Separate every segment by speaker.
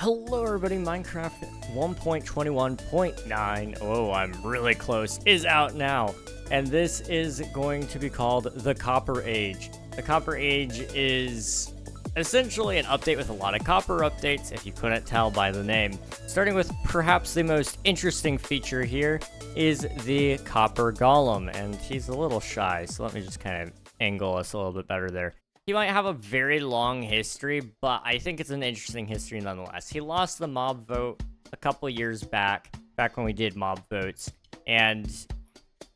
Speaker 1: Hello everybody, Minecraft 1.21.9, oh I'm really close, is out now. And this is going to be called the Copper Age. The Copper Age is essentially an update with a lot of copper updates, if you couldn't tell by the name. Starting with perhaps the most interesting feature here is the Copper Golem, and he's a little shy, so let me just kind of angle us a little bit better there. He might have a very long history, but I think it's an interesting history nonetheless. He lost the mob vote a couple years back when we did mob votes, and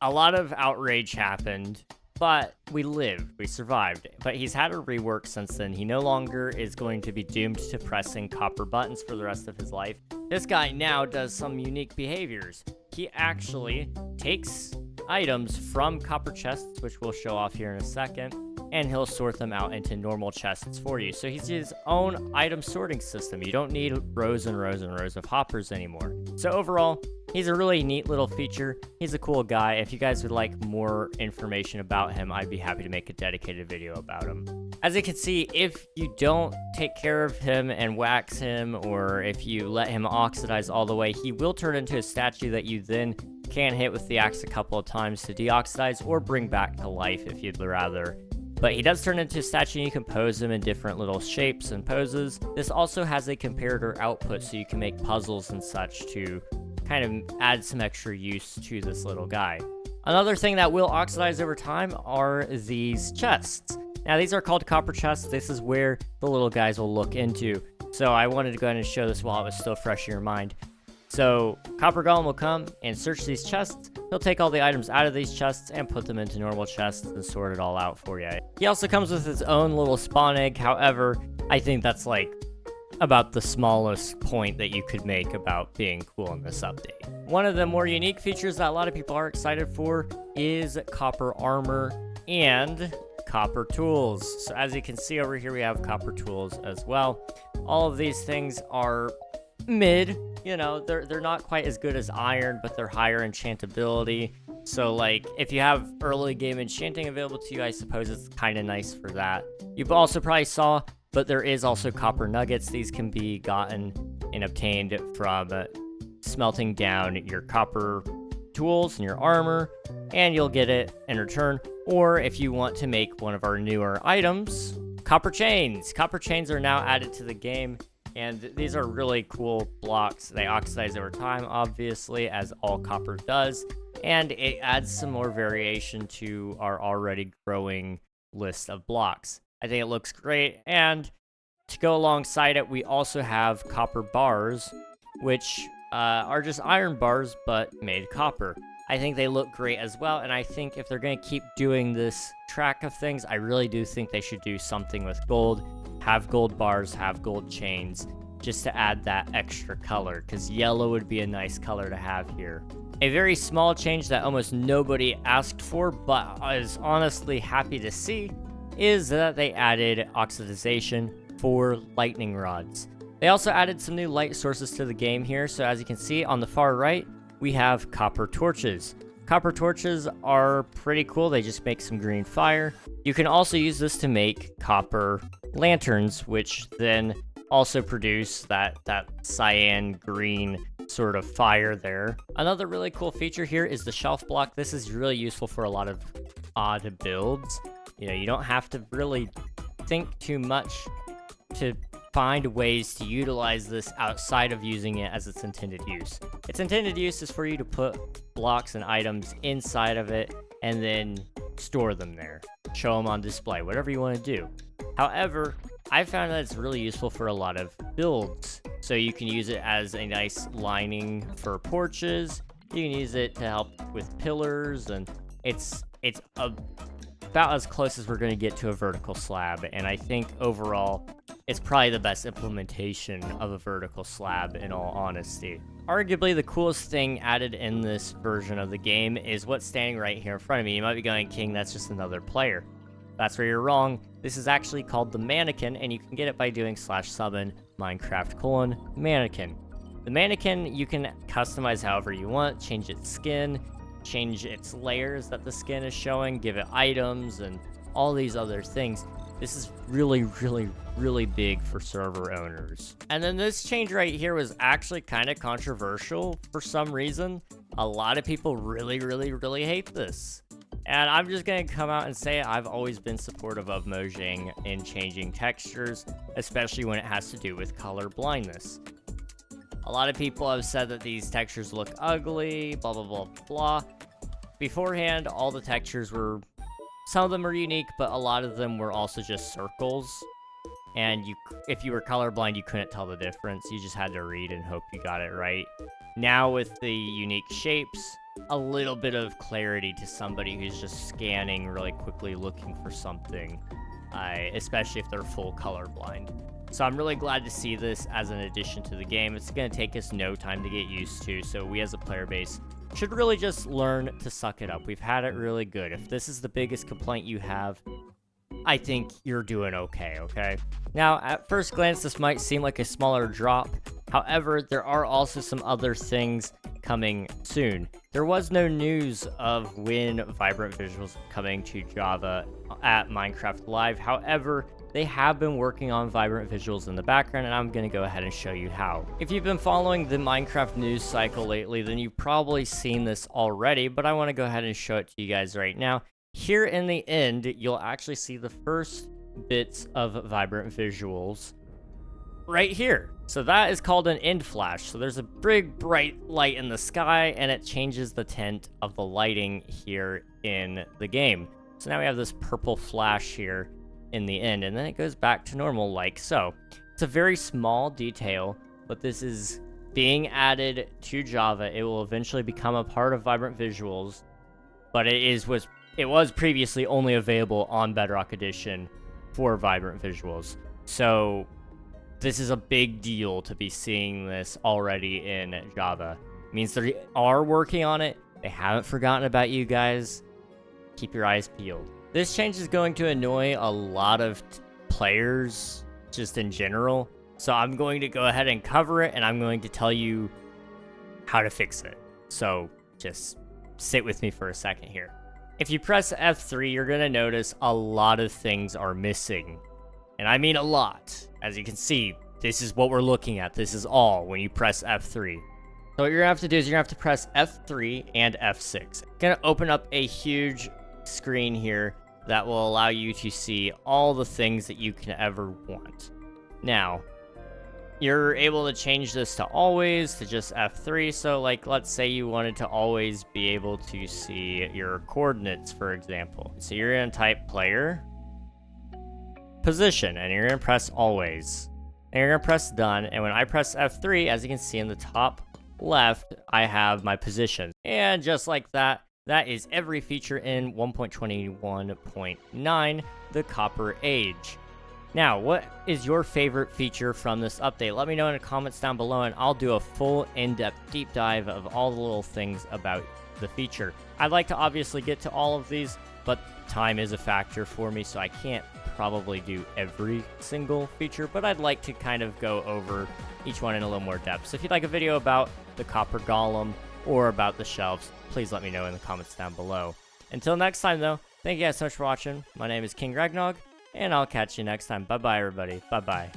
Speaker 1: a lot of outrage happened, but we lived, we survived. But he's had a rework since then. He no longer is going to be doomed to pressing copper buttons for the rest of his life. This guy now does some unique behaviors. He actually takes items from copper chests, which we'll show off here in a second, and he'll sort them out into normal chests for you. So he's his own item sorting system. You don't need rows and rows and rows of hoppers anymore. So overall, he's a really neat little feature. He's a cool guy. If you guys would like more information about him, I'd be happy to make a dedicated video about him. As you can see, if you don't take care of him and wax him, or if you let him oxidize all the way, he will turn into a statue that you then can hit with the axe a couple of times to deoxidize or bring back to life if you'd rather. But he does turn into a statue, and you can pose him in different little shapes and poses. This also has a comparator output, so you can make puzzles and such to kind of add some extra use to this little guy. Another thing that will oxidize over time are these chests. Now, these are called copper chests. This is where the little guys will look into. So I wanted to go ahead and show this while it was still fresh in your mind. So Copper Golem will come and search these chests. He'll take all the items out of these chests and put them into normal chests and sort it all out for you. He also comes with his own little spawn egg. However, I think that's like about the smallest point that you could make about being cool in this update. One of the more unique features that a lot of people are excited for is copper armor and copper tools. So as you can see over here, we have copper tools as well. All of these things are mid, you know, they're not quite as good as iron, but they're higher enchantability. So like if you have early game enchanting available to you, I suppose it's kind of nice for that. You've also probably saw, but there is also copper nuggets. These can be gotten and obtained from smelting down your copper tools and your armor, and you'll get it in return. Or if you want to make one of our newer items, copper chains. Copper chains are now added to the game, and these are really cool blocks. They oxidize over time, obviously, as all copper does, and it adds some more variation to our already growing list of blocks. I think it looks great, and to go alongside it, we also have copper bars, which are just iron bars, but made copper. I think they look great as well, and I think if they're going to keep doing this track of things, I really do think they should do something with gold. Have gold bars, have gold chains, just to add that extra color, because yellow would be a nice color to have here. A very small change that almost nobody asked for, but I was honestly happy to see, is that they added oxidization for lightning rods. They also added some new light sources to the game here, so as you can see on the far right, we have copper torches. Copper torches are pretty cool. They just make some green fire. You can also use this to make copper lanterns, which then also produce that cyan green sort of fire there. Another really cool feature here is the shelf block. This is really useful for a lot of odd builds. You know, you don't have to really think too much to find ways to utilize this outside of using it as its intended use. Its intended use is for you to put blocks and items inside of it and then store them there, show them on display, whatever you want to do. However, I found that it's really useful for a lot of builds. So you can use it as a nice lining for porches. You can use it to help with pillars, and it's about as close as we're going to get to a vertical slab. And I think overall, it's probably the best implementation of a vertical slab, in all honesty. Arguably, the coolest thing added in this version of the game is what's standing right here in front of me. You might be going, King, that's just another player. That's where you're wrong. This is actually called the Mannequin, and you can get it by doing /summon Minecraft::Mannequin. The Mannequin, you can customize however you want, change its skin, change its layers that the skin is showing, give it items, and all these other things. This is really, really, really big for server owners. And then this change right here was actually kind of controversial for some reason. A lot of people really, really, really hate this. And I'm just going to come out and say I've always been supportive of Mojang in changing textures, especially when it has to do with color blindness. A lot of people have said that these textures look ugly, blah, blah, blah, blah. Beforehand, all the textures were, some of them were unique, but a lot of them were also just circles. And if you were colorblind, you couldn't tell the difference. You just had to read and hope you got it right. Now with the unique shapes, a little bit of clarity to somebody who's just scanning really quickly looking for something, especially if they're full colorblind. So I'm really glad to see this as an addition to the game. It's going to take us no time to get used to, so we as a player base should really just learn to suck it up. We've had it really good. If this is the biggest complaint you have, I think you're doing okay? Now, at first glance, this might seem like a smaller drop. However, there are also some other things coming soon. There was no news of when Vibrant Visuals coming to Java at Minecraft Live. However, they have been working on Vibrant Visuals in the background, and I'm going to go ahead and show you how. If you've been following the Minecraft news cycle lately, then you've probably seen this already, but I want to go ahead and show it to you guys right now. Here in the end, you'll actually see the first bits of Vibrant Visuals right here. So that is called an end flash. So there's a big bright light in the sky, and it changes the tint of the lighting here in the game. So now we have this purple flash here in the end, and then it goes back to normal like so. It's a very small detail, but this is being added to Java. It will eventually become a part of Vibrant Visuals, but it was previously only available on Bedrock Edition for Vibrant Visuals. So this is a big deal to be seeing this already in Java. It means they are working on it. They haven't forgotten about you guys. Keep your eyes peeled. This change is going to annoy a lot of players just in general. So I'm going to go ahead and cover it, and I'm going to tell you how to fix it. So just sit with me for a second here. If you press F3, you're going to notice a lot of things are missing. And I mean a lot. As you can see, this is what we're looking at. This is all when you press F3. So what you're going to have to do is you're going to have to press F3 and F6. It's going to open up a huge screen here that will allow you to see all the things that you can ever want. Now, you're able to change this to always, to just F3. So like, let's say you wanted to always be able to see your coordinates, for example. So you're going to type player, position, and you're going to press always. And you're going to press done. And when I press F3, as you can see in the top left, I have my position. And just like that, that is every feature in 1.21.9, the Copper Age. Now, what is your favorite feature from this update? Let me know in the comments down below, and I'll do a full in-depth deep dive of all the little things about the feature. I'd like to obviously get to all of these, but time is a factor for me, so I can't probably do every single feature, but I'd like to kind of go over each one in a little more depth. So if you'd like a video about the Copper Golem or about the shelves, please let me know in the comments down below. Until next time, though, thank you guys so much for watching. My name is KingRegNog, and I'll catch you next time. Bye-bye, everybody. Bye-bye.